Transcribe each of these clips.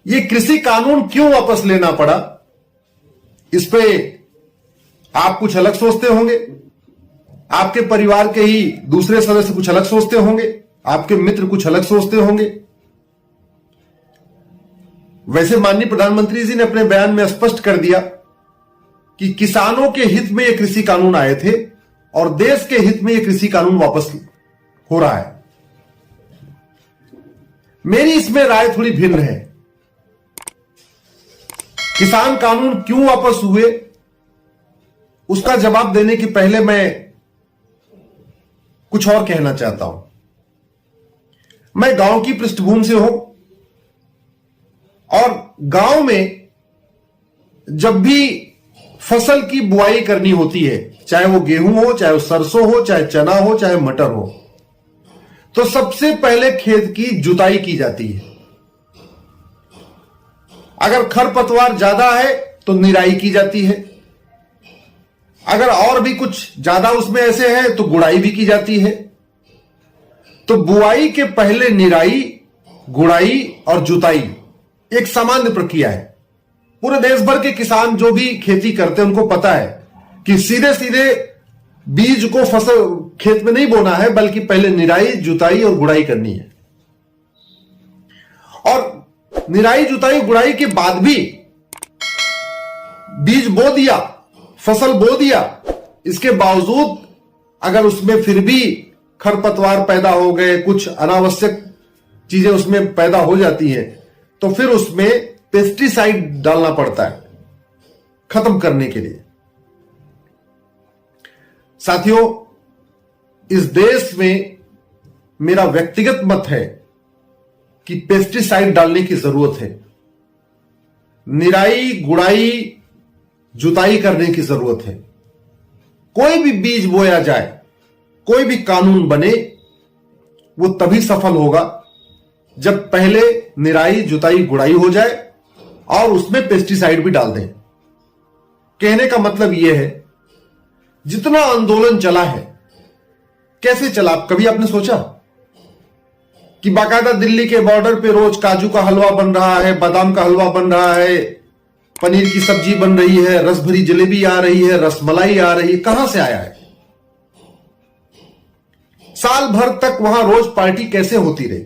ये कृषि कानून क्यों वापस लेना पड़ा, इस पे आप कुछ अलग सोचते होंगे, आपके परिवार के ही दूसरे सदस्य कुछ अलग सोचते होंगे, आपके मित्र कुछ अलग सोचते होंगे। वैसे माननीय प्रधानमंत्री जी ने अपने बयान में स्पष्ट कर दिया कि किसानों के हित में यह कृषि कानून आए थे और देश के हित में यह कृषि कानून वापस हो रहा है। मेरी इसमें राय थोड़ी भिन्न है। किसान कानून क्यों वापस हुए, उसका जवाब देने के पहले मैं कुछ और कहना चाहता हूं। मैं गांव की पृष्ठभूमि से हूं और गांव में जब भी फसल की बुआई करनी होती है, चाहे वो गेहूं हो, चाहे वो सरसों हो, चाहे चना हो, चाहे मटर हो, तो सबसे पहले खेत की जुताई की जाती है। अगर खरपतवार ज्यादा है तो निराई की जाती है, अगर और भी कुछ ज्यादा उसमें ऐसे है तो गुड़ाई भी की जाती है। तो बुआई के पहले निराई, गुड़ाई और जुताई एक सामान्य प्रक्रिया है। पूरे देश भर के किसान जो भी खेती करते हैं उनको पता है कि सीधे सीधे बीज को फसल खेत में नहीं बोना है, बल्कि पहले निराई, जुताई और गुड़ाई करनी है। और निराई, जुताई, गुड़ाई के बाद भी बीज बो दिया, फसल बो दिया, इसके बावजूद अगर उसमें फिर भी खरपतवार पैदा हो गए, कुछ अनावश्यक चीजें उसमें पैदा हो जाती हैं, तो फिर उसमें पेस्टिसाइड डालना पड़ता है खत्म करने के लिए। साथियों, इस देश में मेरा व्यक्तिगत मत है कि पेस्टिसाइड डालने की जरूरत है। निराई, गुड़ाई, जुताई करने की जरूरत है। कोई भी बीज बोया जाए, कोई भी कानून बने, वो तभी सफल होगा जब पहले निराई, जुताई, गुड़ाई हो जाए और उसमें पेस्टिसाइड भी डाल दें। कहने का मतलब यह है, जितना आंदोलन चला है, कैसे चला, कभी आपने सोचा कि बाकायदा दिल्ली के बॉर्डर पे रोज काजू का हलवा बन रहा है, बादाम का हलवा बन रहा है, पनीर की सब्जी बन रही है, रस भरी जलेबी आ रही है, रसमलाई आ रही है, कहां से आया है? साल भर तक वहां रोज पार्टी कैसे होती रही?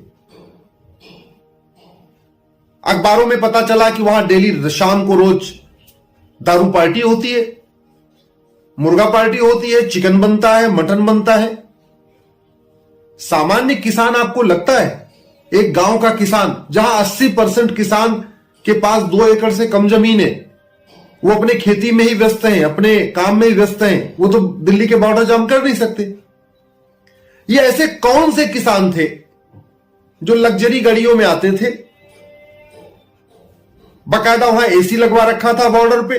अखबारों में पता चला कि वहां डेली शाम को रोज दारू पार्टी होती है, मुर्गा पार्टी होती है, चिकन बनता है, मटन बनता है। सामान्य किसान, आपको लगता है एक गांव का किसान, जहां 80% किसान के पास 2 एकड़ से कम जमीन है, वो अपने खेती में ही व्यस्त हैं, अपने काम में ही व्यस्त हैं, वो तो दिल्ली के बॉर्डर जाम कर नहीं सकते। ये ऐसे कौन से किसान थे जो लग्जरी गाड़ियों में आते थे? बाकायदा वहां एसी लगवा रखा था बॉर्डर पे,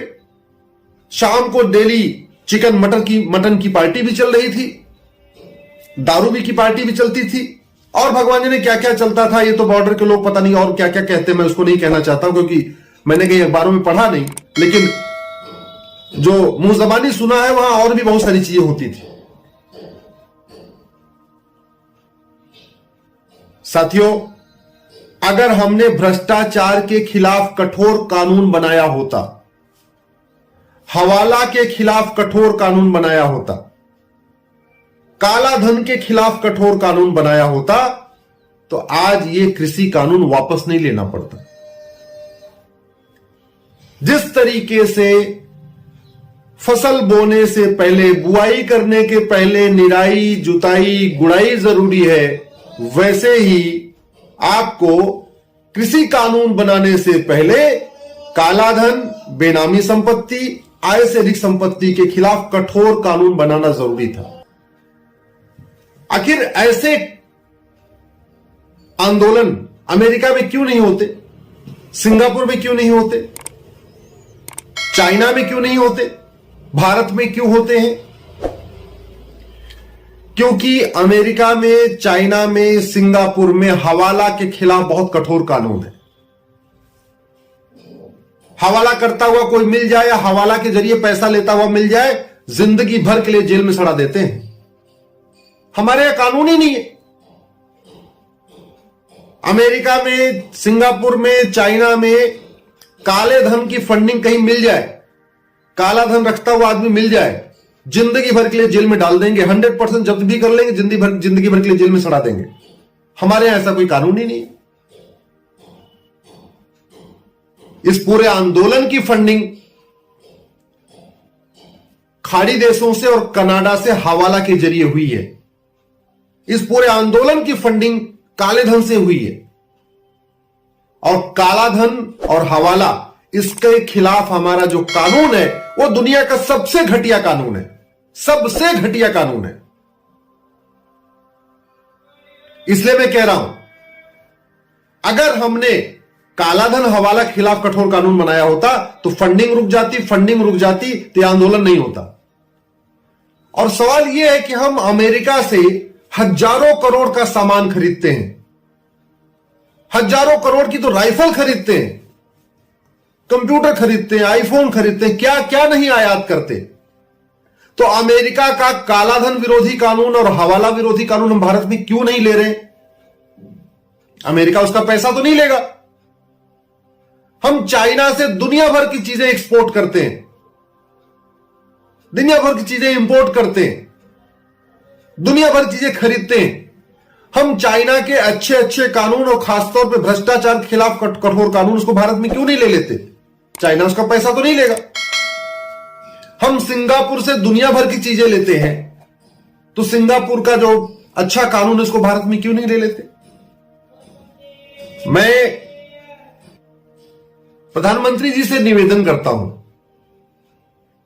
शाम को डेली चिकन मटन की पार्टी भी चल रही थी, दारू भी की पार्टी भी चलती थी, और भगवान जाने क्या क्या चलता था। ये तो बॉर्डर के लोग पता नहीं और क्या क्या कहते, मैं उसको नहीं कहना चाहता क्योंकि मैंने कहीं अखबारों में पढ़ा नहीं, लेकिन जो मुंह जबानी सुना है वहां और भी बहुत सारी चीजें होती थी। साथियों, अगर हमने भ्रष्टाचार के खिलाफ कठोर कानून बनाया होता, हवाला के खिलाफ कठोर कानून बनाया होता, काला धन के खिलाफ कठोर कानून बनाया होता, तो आज ये कृषि कानून वापस नहीं लेना पड़ता। जिस तरीके से फसल बोने से पहले, बुआई करने के पहले निराई, जुताई, गुड़ाई जरूरी है, वैसे ही आपको कृषि कानून बनाने से पहले काला धन, बेनामी संपत्ति, आय से अधिक संपत्ति के खिलाफ कठोर कानून बनाना जरूरी था। आखिर ऐसे आंदोलन अमेरिका में क्यों नहीं होते? सिंगापुर में क्यों नहीं होते? चाइना में क्यों नहीं होते? भारत में क्यों होते हैं? क्योंकि अमेरिका में, चाइना में, सिंगापुर में हवाला के खिलाफ बहुत कठोर कानून है। हवाला करता हुआ कोई मिल जाए या हवाला के जरिए पैसा लेता हुआ मिल जाए, जिंदगी भर के लिए जेल में सड़ा देते हैं। हमारे यहां कानून ही नहीं है। अमेरिका में, सिंगापुर में, चाइना में काले धन की फंडिंग कहीं मिल जाए, काला धन रखता हुआ आदमी मिल जाए, जिंदगी भर के लिए जेल में डाल देंगे, 100% जब्त भी कर लेंगे, जिंदगी भर के लिए जेल में सड़ा देंगे। हमारे यहां ऐसा कोई कानून ही नहीं। इस पूरे आंदोलन की फंडिंग खाड़ी देशों से और कनाडा से हवाला के जरिए हुई है। इस पूरे आंदोलन की फंडिंग काले धन से हुई है, और काला धन और हवाला, इसके खिलाफ हमारा जो कानून है वो दुनिया का सबसे घटिया कानून है, सबसे घटिया कानून है। इसलिए मैं कह रहा हूं, अगर हमने काला धन हवाला के खिलाफ कठोर कानून बनाया होता तो फंडिंग रुक जाती तो आंदोलन नहीं होता। और सवाल यह है कि हम अमेरिका से हजारों करोड़ का सामान खरीदते हैं, हजारों करोड़ की तो राइफल खरीदते हैं, कंप्यूटर खरीदते हैं, आईफोन खरीदते हैं, क्या क्या नहीं आयात करते। तो अमेरिका का कालाधन विरोधी कानून और हवाला विरोधी कानून हम भारत में क्यों नहीं ले रहे? अमेरिका उसका पैसा तो नहीं लेगा। हम चाइना से दुनिया भर की चीजें एक्सपोर्ट करते हैं, दुनिया भर की चीजें इंपोर्ट करते हैं, दुनिया भर की चीजें खरीदते हैं। हम चाइना के अच्छे अच्छे कानून और खासतौर पे भ्रष्टाचार के खिलाफ कठोर कानून उसको भारत में क्यों नहीं ले लेते? चाइना उसका पैसा तो नहीं लेगा। हम सिंगापुर से दुनिया भर की चीजें लेते हैं, तो सिंगापुर का जो अच्छा कानून है उसको भारत में क्यों नहीं ले लेते? मैं प्रधानमंत्री जी से निवेदन करता हूं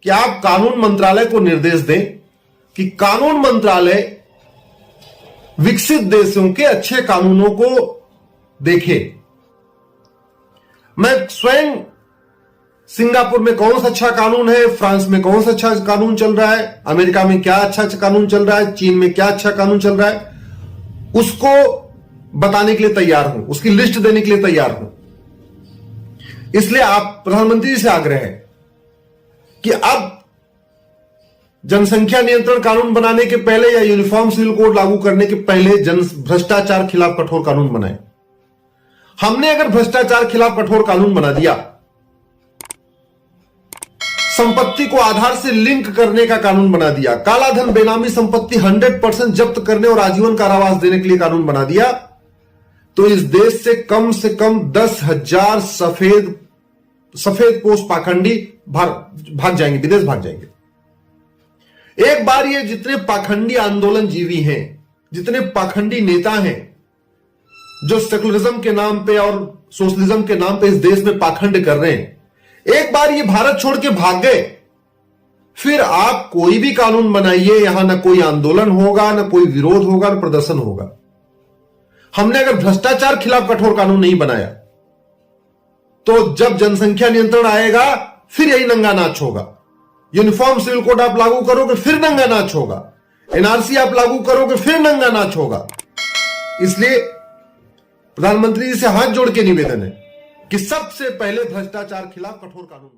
कि आप कानून मंत्रालय को निर्देश दें कि कानून मंत्रालय विकसित देशों के अच्छे कानूनों को देखे। मैं स्वयं सिंगापुर में कौन सा अच्छा कानून है, फ्रांस में कौन सा अच्छा कानून चल रहा है, अमेरिका में क्या अच्छा कानून चल रहा है, चीन में क्या अच्छा कानून चल रहा है, उसको बताने के लिए तैयार हूं, उसकी लिस्ट देने के लिए तैयार हूं। इसलिए आप प्रधानमंत्री से आग्रह है कि अब जनसंख्या नियंत्रण कानून बनाने के पहले या यूनिफॉर्म सिविल कोड लागू करने के पहले भ्रष्टाचार खिलाफ कठोर कानून बनाए। हमने अगर भ्रष्टाचार खिलाफ कठोर कानून बना दिया, संपत्ति को आधार से लिंक करने का कानून बना दिया, कालाधन बेनामी संपत्ति 100% जब्त करने और आजीवन कारावास देने के लिए कानून बना दिया, तो इस देश से कम 10,000 सफेद पोश पाखंडी भाग जाएंगे, विदेश भाग जाएंगे। एक बार ये जितने पाखंडी आंदोलन जीवी हैं, जितने पाखंडी नेता हैं जो सेकुलरिज्म के नाम पे और सोशलिज्म के नाम पे इस देश में पाखंड कर रहे हैं, एक बार ये भारत छोड़ के भाग गए, फिर आप कोई भी कानून बनाइए, यहां ना कोई आंदोलन होगा, ना कोई विरोध होगा, ना प्रदर्शन होगा। हमने अगर भ्रष्टाचार खिलाफ कठोर कानून नहीं बनाया, तो जब जनसंख्या नियंत्रण आएगा फिर यही नंगा नाच होगा। यूनिफॉर्म सिविल कोड आप लागू करोगे फिर नंगा नाच होगा, एनआरसी आप लागू करोगे फिर नंगा नाच होगा। इसलिए प्रधानमंत्री जी से हाथ जोड़ के निवेदन है कि सबसे पहले भ्रष्टाचार खिलाफ कठोर कानून